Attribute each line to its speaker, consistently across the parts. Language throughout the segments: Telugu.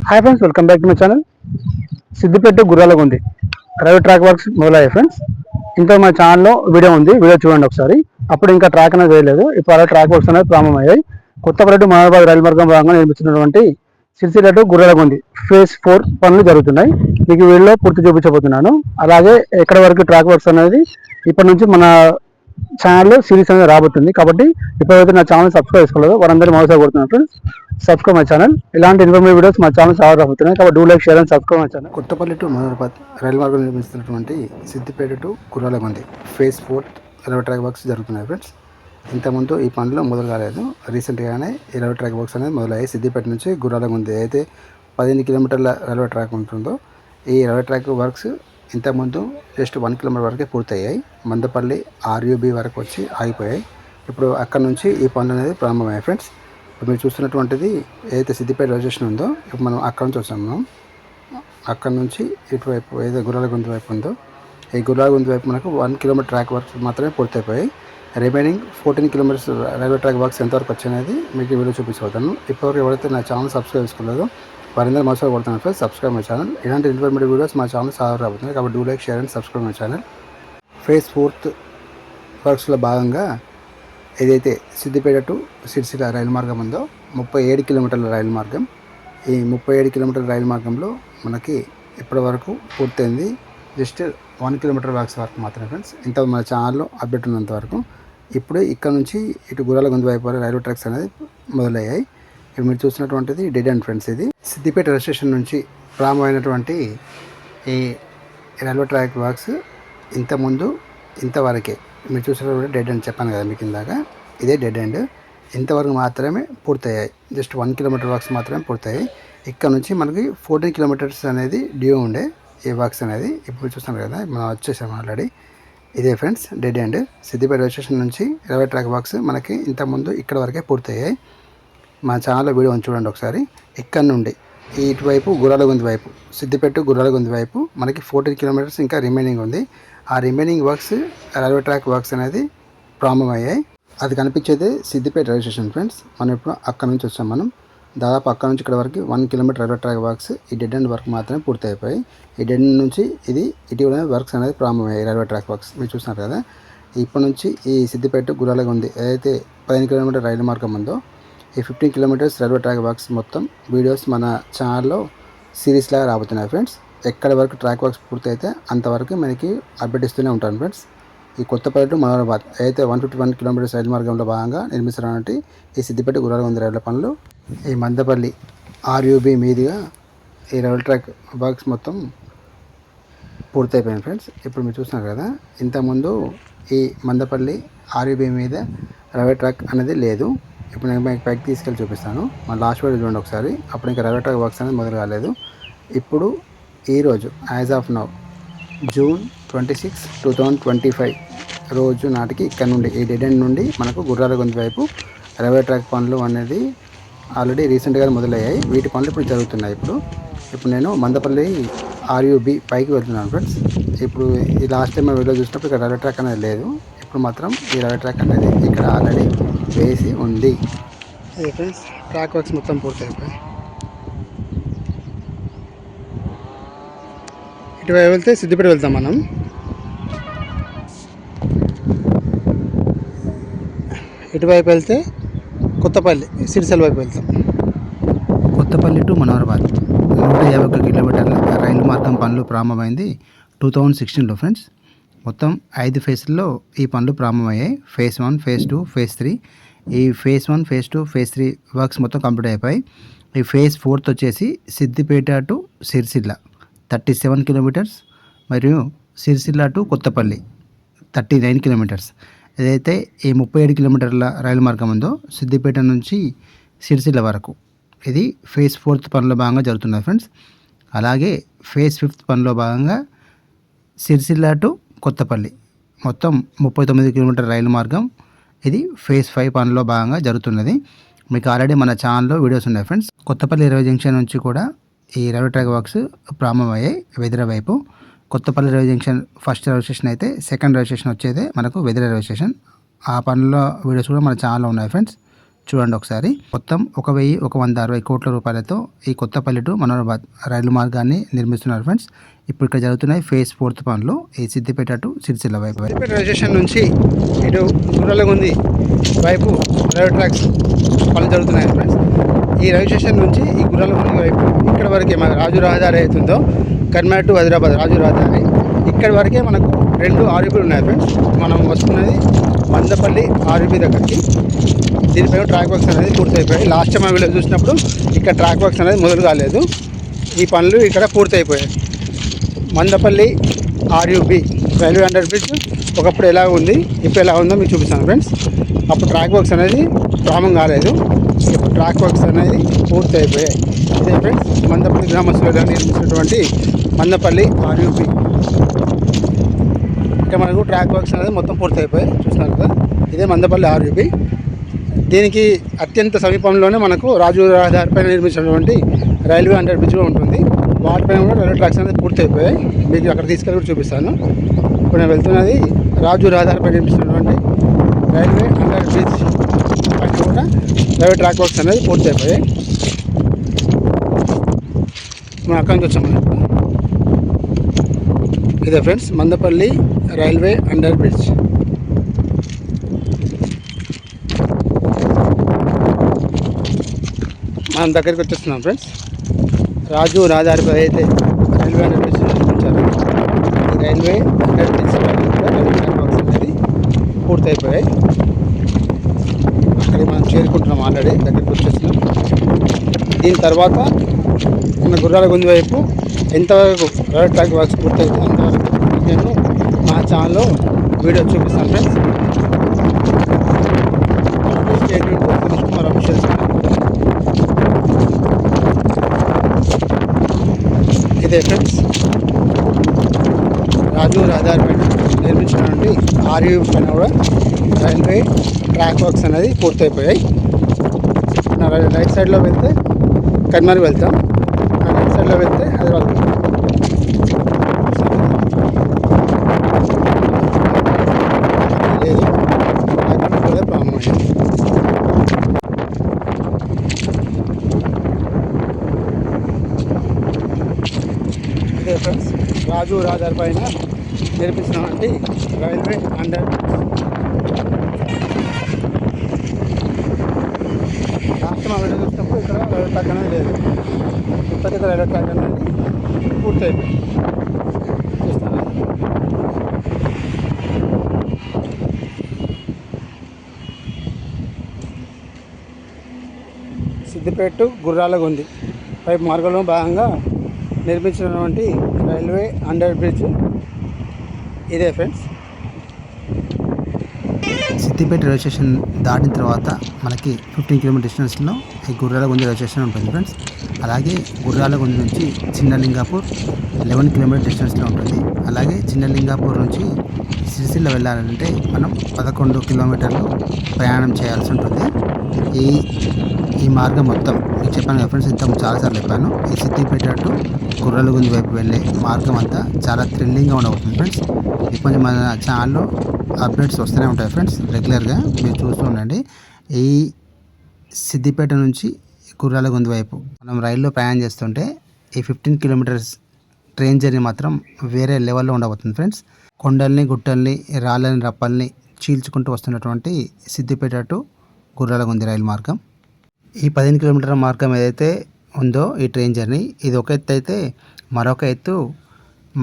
Speaker 1: Hi friends, welcome back to my channel. Siddipet Gurralagundi railway track works మొదలయ్యాయి ఫ్రెండ్స్. ఇంకా మా ఛానల్లో వీడియో ఉంది, వీడియో చూడండి ఒకసారి. అప్పుడు ఇంకా ట్రాక్ అనేది వేయలేదు, ఇప్పుడు అలా ట్రాక్ వర్క్స్ అనేది ప్రారంభమయ్యాయి. కొత్తపల్లి టు మహాబాద్ రైలు మార్గం భాగంగా నిర్మిస్తున్నటువంటి సిరిసిల్ల టు గుర్రాలగుంది ఫేజ్ 4 పనులు జరుగుతున్నాయి. మీకు వీడియోలో పూర్తి చూపించబోతున్నాను. అలాగే ఎక్కడ వరకు ట్రాక్ వర్క్స్ అనేది ఇప్పటి నుంచి మన ఛానల్లో సిరీస్ అనేది రాబోతుంది. కాబట్టి ఇప్పుడైతే నా ఛానల్ సబ్స్క్రైబ్ చేసుకోలేదు వారందరూ మౌసా కొడుతున్నారు ఫ్రెండ్స్. Subscribe my channel. ఇలాంటి ఇన్ఫర్మేటివ్ వీడియోస్ మా ఛానల్ చాలా రాబోతున్నాయి, కాబట్టి do like, share and subscribe my channel. Kothapalli to Mahabad రైలు మార్గం నిర్మిస్తున్నటువంటి Siddipet to Gurralagundi phase 4 railway track works జరుగుతున్నాయి ఫ్రెండ్స్. ఇంతకుముందు ఈ పనులు మొదలు కాలేదు, రీసెంట్గానే ఈ రైల్వే ట్రాక్ వర్క్స్ అనేది మొదలయ్యాయి. సిద్దిపేట నుంచి గుర్రాలగుంది అయితే 15 కిలోమీటర్ల రైల్వే ట్రాక్ ఉంటుందో ఈ రైల్వే ట్రాక్ వర్క్స్ ఇంతకుముందు జస్ట్ 1 కిలోమీటర్ వరకే పూర్తయ్యాయి. మందపల్లి ఆర్యూబీ వరకు వచ్చి ఆగిపోయాయి. ఇప్పుడు అక్కడ నుంచి ఈ పనులు అనేది ప్రారంభమయ్యాయి ఫ్రెండ్స్. ఇప్పుడు మీరు చూస్తున్నటువంటిది ఏదైతే సిద్దిపేట రైల్వే స్టేషన్ ఉందో ఇప్పుడు మనం అక్కడ నుంచి వచ్చాము. మనం అక్కడ నుంచి ఇటువైపు ఏదైతే గుర్రాలగుంది వైపు ఉందో ఈ గుర్రాలగుంది వైపు మనకు 1 కిలోమీటర్ ట్రాక్ వర్క్స్ మాత్రమే పూర్తయిపోయాయి. Remaining 14 kilometres railway track works ఎంతవరకు వచ్చాయనేది మీకు వీడియో చూపించబోతాను. ఇప్పటివరకు ఎవరైతే నా ఛానల్ సబ్స్క్రైబ్ చేసుకోలేదో వారందరూ మోసాలు కొడుతున్నారు ఫ్రెండ్స్. Subscribe my channel. ఇలాంటి ఇన్ఫర్మేటివ్ వీడియోస్ మా ఛానల్ చాలా రాబోతున్నాయి, కాబట్టి do like, share and subscribe my channel. Phase 4 వర్క్స్లో భాగంగా ఏదైతే సిద్దిపేట టు సిరిసిల్ల రైలు మార్గం ఉందో 37 కిలోమీటర్ల రైలు మార్గం. ఈ 37 కిలోమీటర్ల రైలు మార్గంలో మనకి ఇప్పటి వరకు పూర్తయింది జస్ట్ 1 కిలోమీటర్ వర్క్స్ వరకు మాత్రమే ఫ్రెండ్స్. ఇంత మన ఛానల్లో అప్డేట్ ఉన్నంత వరకు. ఇప్పుడు ఇక్కడ నుంచి ఇటు గుర్రాలగుంది వైపు రైల్వే ట్రాక్స్ అనేది మొదలయ్యాయి. ఇప్పుడు మీరు చూసినటువంటిది డెడ్ ఎండ్ ఫ్రెండ్స్. ఇది సిద్దిపేట రైల్వే స్టేషన్ నుంచి ప్రారంభమైనటువంటి ఈ రైల్వే ట్రాక్ వర్క్స్ ఇంతకుముందు ఇంతవరకే మీరు చూసినటువంటి డెడ్ ఎండ్ చెప్పాను కదా మీకు ఇందాక, ఇదే డెడ్ ఎండ్. ఇంతవరకు మాత్రమే పూర్తయ్యాయి, జస్ట్ 1 కిలోమీటర్ వర్క్స్ మాత్రమే పూర్తయ్యాయి. ఇక్కడ నుంచి మనకి 14 కిలోమీటర్స్ అనేది డ్యూ ఉండే ఈ వర్క్స్ అనేది. ఇప్పుడు చూస్తాను కదా మనం వచ్చేసాము ఆల్రెడీ. ఇదే friends dead end. Siddipet railway station నుంచి రైల్వే ట్రాక్ వర్క్స్ మనకి ఇంతకుముందు ఇక్కడ వరకే పూర్తయ్యాయి. మా ఛానల్లో వీడియో చూడండి ఒకసారి. ఇక్కడ నుండి ఇటువైపు గుర్రాలగుంది వైపు సిద్దిపేట గుర్రాలగుంది వైపు మనకి 14 కిలోమీటర్స్ ఇంకా రిమైనింగ్ ఉంది. ఆ remaining works railway track works అనేది ప్రారంభమయ్యాయి. అది కనిపించేది సిద్దిపేట రైల్వే స్టేషన్ ఫ్రెండ్స్. మనం ఇప్పుడు అక్కడ నుంచి వచ్చాం. మనం దాదాపు అక్కడ నుంచి ఇక్కడ వరకు 1 కిలోమీటర్ రైల్వే ట్రాక్ వర్క్స్ ఈ డెడ్ ఎండ్ వర్క్ మాత్రమే పూర్తి అయిపోయాయి. ఈ డెడ్ ఎండ్ నుంచి ఇది ఇటీవల వర్క్స్ అనేది ప్రారంభమయ్యాయి రైల్వే ట్రాక్ వర్క్స్. మీరు చూస్తున్నారు కదా. ఇప్పటి నుంచి ఈ సిద్దిపేట గుర్రాలగుంది ఏదైతే 15 కిలోమీటర్ రైలు మార్గం ఉందో ఈ 15 కిలోమీటర్స్ రైల్వే ట్రాక్ వర్క్స్ మొత్తం వీడియోస్ మన ఛానల్లో సిరీస్ లాగా రాబోతున్నాయి ఫ్రెండ్స్. ఎక్కడ వరకు ట్రాక్ వర్క్స్ పూర్తయితే అంతవరకు మనకి అప్డేట్ ఇస్తూనే ఉంటాను ఫ్రెండ్స్. ఈ కొత్తపల్లి టు మహాబాద్ ఏదైతే 151 కిలోమీటర్స్ రైలు మార్గంలో భాగంగా నిర్మిస్తున్నటువంటి ఈ సిద్దిపేట గుర్రాలగుంది రైల్వే పనులు ఈ మందపల్లి ఆర్యూబీ మీదుగా ఈ రైల్వే ట్రాక్ వర్క్స్ మొత్తం పూర్తయిపోయింది ఫ్రెండ్స్. ఇప్పుడు మీరు చూస్తున్నారు కదా, ఇంతకుముందు ఈ మందపల్లి ఆర్యూబీ మీద రైల్వే ట్రాక్ అనేది లేదు. ఇప్పుడు నేను మీకు పైకి తీసుకెళ్ళి చూపిస్తాను. మన లాస్ట్ వీడియో చూడండి ఒకసారి. అప్పుడు ఇంకా రైల్వే ట్రాక్ వర్క్స్ అనేది మొదలు కాలేదు. ఇప్పుడు ఈరోజు యాజ్ ఆఫ్ నౌ జూన్ 26, 2025 రోజు నాటికి ఇక్కడ నుండి ఈ డెడ్ ఎండ్ నుండి మనకు గుర్రాలగుంది వైపు రైల్వే ట్రాక్ పనులు అనేది ఆల్రెడీ రీసెంట్గా మొదలయ్యాయి. వీటి పనులు ఇప్పుడు జరుగుతున్నాయి. ఇప్పుడు నేను మందపల్లి ఆర్యూబీ పైకి వెళ్తున్నాను ఫ్రెండ్స్. ఇప్పుడు ఈ లాస్ట్ టైం వీడియో చూసినప్పుడు ఇక్కడ రైల్వే ట్రాక్ అనేది లేదు. ఇప్పుడు మాత్రం ఈ రైల్వే ట్రాక్ అనేది ఇక్కడ ఆల్రెడీ వేసి ఉంది. అదే ఫ్రెండ్స్ ట్రాక్ వర్క్స్ మొత్తం పూర్తి అయిపోయాయి. ఇటువైపు వెళ్తే సిద్దిపేట వెళ్తాం మనం. ఇటువైపు వెళ్తే కొత్తపల్లి సిరిసిల్ల వైపు వెళ్తాం. కొత్తపల్లి టు మనోహరాబాద్ 151 కిలోమీటర్ల రైలు మార్గం పనులు ప్రారంభమైంది 2016లో ఫ్రెండ్స్. మొత్తం 5 ఫేజ్ల్లో ఈ పనులు ప్రారంభమయ్యాయి. Phase 1, phase 2, phase 3. ఈ ఫేజ్ 1, ఫేజ్ 2, ఫేజ్ 3 వర్క్స్ మొత్తం కంప్లీట్ అయిపోయాయి. ఈ ఫేజ్ 4 వచ్చేసి సిద్దిపేట టు సిరిసిల్ల 37 కిలోమీటర్స్ మరియు సిరిసిల్ల టు కొత్తపల్లి 39 కిలోమీటర్స్. ఏదైతే ఈ 37 కిలోమీటర్ల రైలు మార్గం ఉందో సిద్దిపేట నుంచి సిరిసిల్ల వరకు ఇది ఫేజ్ 4 పనిలో భాగంగా జరుగుతున్నది ఫ్రెండ్స్. అలాగే ఫేజ్ 5 పనిలో భాగంగా సిరిసిల్ల టు కొత్తపల్లి మొత్తం 39 కిలోమీటర్ రైలు మార్గం ఇది ఫేజ్ 5 పనిలో భాగంగా జరుగుతున్నది. మీకు ఆల్రెడీ మన ఛానల్లో వీడియోస్ ఉన్నాయి ఫ్రెండ్స్. కొత్తపల్లి రైల్వే జంక్షన్ నుంచి కూడా ఈ రైల్వే ట్రాక్ వర్క్స్ ప్రారంభమయ్యాయి వెదిర వైపు. Kothapalli railway junction first railway station అయితే సెకండ్ రైల్వే స్టేషన్ వచ్చేదే మనకు వెదిర రైల్వే స్టేషన్. ఆ పనుల వీడియోస్ కూడా మన ఛానల్లో ఉన్నాయి ఫ్రెండ్స్,
Speaker 2: చూడండి ఒకసారి. మొత్తం 1,160 కోట్ల రూపాయలతో ఈ కొత్తపల్లి టు మనోహరాబాద్ రైలు మార్గాన్ని నిర్మిస్తున్నారు ఫ్రెండ్స్. ఇప్పుడు ఇక్కడ జరుగుతున్నాయి ఫేజ్ 4 పనులు ఈ సిద్దిపేట టు సిరిసిల్ల వైపు.
Speaker 1: సిద్దిపేట రైల్వే స్టేషన్ నుంచి ఇటు గుర్రాలగుంది వైపు రైల్వే ట్రాక్స్ పనులు జరుగుతున్నాయి ఫ్రెండ్స్. ఈ రైల్వే స్టేషన్ నుంచి ఈ గుర్రాలగుంది వైపు ఇక్కడ వరకే మన రాజు రహదారి అవుతుందో కర్మాడ్ టు హైదరాబాద్ రాజు రహదారి ఇక్కడ వరకే మనకు 2 ఆర్యూపీలు ఉన్నాయి ఫ్రెండ్స్. మనం వస్తున్నది మందపల్లి ఆర్యూపీ దగ్గరికి. దీనిపైన ట్రాక్ వర్క్స్ అనేది పూర్తయిపోయాయి. లాస్ట్ టైం వీళ్ళు చూసినప్పుడు ఇక్కడ ట్రాక్ వర్క్స్ అనేది మొదలు కాలేదు. ఈ పనులు ఇక్కడ పూర్తయిపోయాయి. Mandapalli RUP railway under bridge ఒకప్పుడు ఎలా ఉంది ఇప్పుడు ఎలా ఉందో మీకు చూపిస్తాను ఫ్రెండ్స్. అప్పుడు ట్రాక్ వర్క్స్ అనేది ప్రారంభం కాలేదు. ఇప్పుడు ట్రాక్ వర్క్స్ అనేది పూర్తి అయిపోయాయి. ఇదే ఫ్రెండ్స్ మందపల్లి గ్రామస్తులు నిర్మించినటువంటి మందపల్లి ఆర్యూపీ. ఇక్కడ మనకు ట్రాక్ వర్క్స్ అనేది మొత్తం పూర్తి అయిపోయాయి చూస్తున్నారు కదా. ఇదే మందపల్లి ఆర్యూపీ. దీనికి అత్యంత సమీపంలోనే మనకు రాజు రహదారిపై నిర్మించినటువంటి రైల్వే అండర్ బ్రిడ్జ్ కూడా ఉంటుంది. వాటిపైన కూడా రైల్వే ట్రాక్స్ అనేది పూర్తి అయిపోయాయి. మీకు అక్కడ తీసుకెళ్ళి కూడా చూపిస్తాను. ఇప్పుడు నేను వెళ్తున్నది రాజు రహదారిపై నిర్మించినటువంటి రైల్వే అండర్ బ్రిడ్జ్ పైన కూడా రైల్వే ట్రాక్ వర్క్స్ అనేది పూర్తి అయిపోయాయి. మనం అక్కడి నుంచి వచ్చాము. ఇదే friends Mandapalli railway under bridge. మనం దగ్గరికి వచ్చేస్తున్నాం ఫ్రెండ్స్. రాజు రహదారిపై అయితే రైల్వే అండర్ బ్రిడ్జ్ నిర్మించారు. ఈ railway under bridge railway track works అనేది పూర్తయిపోయాయి. అక్కడికి మనం చేరుకుంటున్నాం. ఆల్రెడీ దగ్గరికి వచ్చేస్తున్నాం. దీని తర్వాత మన గుర్రాలగుంది వైపు ఎంతవరకు రైల్వే ట్రాక్ వర్క్స్ పూర్తయితే అంతవరకు నేను మా ఛానల్లో వీడియో చూపిస్తాను ఫ్రెండ్స్. ఇదే ఫ్రెండ్స్ రాజు రహదారి పైన నిర్మించినటువంటి ఆర్యూ పైన కూడా రైల్వే ట్రాక్ వర్క్స్ అనేది పూర్తయిపోయాయి. నా రైట్ సైడ్లో వెళ్తే కన్మార్ వెళ్తాం, నా రైట్ సైడ్లో వెళ్తే హైదరాబాద్ వెళ్తాం. లేదు అక్కడ ప్రారంభమైంది. ఇదే ఫ్రెండ్స్ రాజు రహదారి పైన నిర్మించినటువంటి రైల్వే అండర్ లాస్ట్ మా వీడియో చూసినప్పుడు ఇక్కడ రైల్వే ట్రాక్ అనేది లేదు. ఇప్పటికీ రైల్వే ట్రాక్ అనేది పూర్తయిపోయింది. చూస్తాను. సిద్దిపేట గుర్రాలగుంది పైపు మార్గంలో భాగంగా నిర్మించినటువంటి రైల్వే అండర్ బ్రిడ్జ్ ఇదే ఫ్రెండ్స్.
Speaker 2: సిద్దిపేట రైల్వే స్టేషన్ దాటిన తర్వాత మనకి 15 కిలోమీటర్ డిస్టెన్స్లో ఈ గుర్రాలగుంది రైల్వే స్టేషన్ ఉంటుంది ఫ్రెండ్స్. అలాగే గుర్రాలగుంది నుంచి చిన్నలింగాపూర్ 11 కిలోమీటర్ డిస్టెన్స్లో ఉంటుంది. అలాగే చిన్నలింగాపూర్ నుంచి సిరిసిల్ల వెళ్ళాలంటే మనం 11 కిలోమీటర్లు ప్రయాణం చేయాల్సి ఉంటుంది. ఈ మార్గం మొత్తం మీకు చెప్పాను కదా ఫ్రెండ్స్, ఇంత చాలాసార్లు చెప్పాను. ఈ సిద్దిపేట టు గుర్రాలగుంది వైపు వెళ్ళే మార్గం అంతా చాలా థ్రిల్లింగ్గా ఉండబోతుంది ఫ్రెండ్స్. ఇప్పుడు మన ఛానల్లో అప్డేట్స్ వస్తూనే ఉంటాయి ఫ్రెండ్స్. రెగ్యులర్గా మీరు చూస్తూ ఉండండి. ఈ సిద్దిపేట నుంచి గుర్రాలగుంది వైపు మనం రైల్లో ప్రయాణం చేస్తుంటే ఈ 15 కిలోమీటర్స్ ట్రైన్ జర్నీ మాత్రం వేరే లెవెల్లో ఉండబోతుంది ఫ్రెండ్స్. కొండల్ని గుట్టల్ని రాళ్ళని రప్పల్ని చీల్చుకుంటూ వస్తున్నటువంటి సిద్దిపేట టు గుర్రాలగుంది రైలు మార్గం. ఈ 15 కిలోమీటర్ల మార్గం ఏదైతే ఉందో ఈ ట్రైన్ జర్నీ, ఇది ఒక ఎత్తు అయితే మరొక ఎత్తు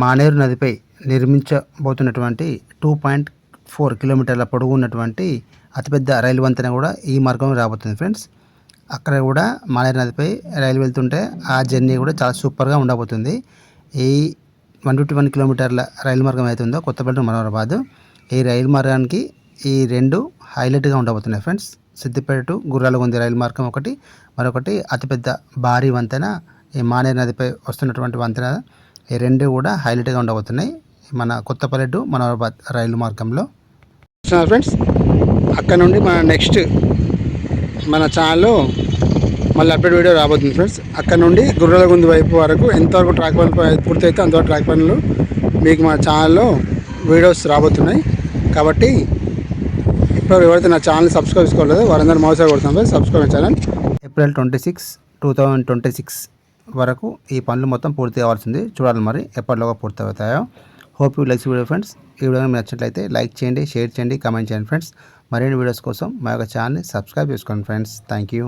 Speaker 2: మానేరు నదిపై నిర్మించబోతున్నటువంటి 2.4 కిలోమీటర్ల పొడవు ఉన్నటువంటి అతిపెద్ద రైలు వంతెన కూడా ఈ మార్గం రాబోతుంది ఫ్రెండ్స్. అక్కడ కూడా మానేరు నదిపై రైలు వెళ్తుంటే ఆ జర్నీ కూడా చాలా సూపర్గా ఉండబోతుంది. ఈ 151 కిలోమీటర్ల రైలు మార్గం అయితే ఉందో కొత్తపల్లి టు మనోహరాబాద్, ఈ రైలు మార్గానికి ఈ రెండు హైలైట్గా ఉండబోతున్నాయి ఫ్రెండ్స్. సిద్దిపేట టు గుర్రాలగుంది రైలు మార్గం ఒకటి, మరొకటి అతిపెద్ద భారీ వంతెన ఈ మానేరు నదిపై వస్తున్నటువంటి వంతెన. ఈ రెండు కూడా హైలైట్గా ఉండబోతున్నాయి మన కొత్తపల్లి టు మనోహరాబాద్ రైలు మార్గంలో
Speaker 1: ఫ్రెండ్స్. అక్కడ నుండి మన నెక్స్ట్ మన ఛానల్లో మళ్ళీ అప్డేట్ వీడియో రాబోతుంది ఫ్రెండ్స్. అక్కడ నుండి గుర్రాలగుంది వైపు వరకు ఎంతవరకు ట్రాక్ పనులు పూర్తయితే అంతవరకు ట్రాక్ పనులు మీకు మా ఛానల్లో వీడియోస్ రాబోతున్నాయి. కాబట్టి ఇప్పటివరకు ఎవరైతే నా ఛానల్ సబ్స్క్రైబ్ చేసుకోలేదు వారందరూ మౌసా కొడుతున్నాం సబ్స్క్రైబ్ ఛానల్.
Speaker 2: ఏప్రిల్ 26, 2026 వరకు ఈ పనులు మొత్తం పూర్తి కావాల్సింది. చూడాలి మరి ఎప్పటిలోగా పూర్తి అవుతాయో. Hope you likes video friends. ఈ వీడియో మీకు నచ్చినట్లయితే లైక్ చేయండి, షేర్ చేయండి, కామెంట్ చేయండి ఫ్రెండ్స్. మరిన్ని వీడియోస్ కోసం మా యొక్క ఛానల్ని సబ్స్క్రైబ్ చేసుకోండి ఫ్రెండ్స్. Thank you.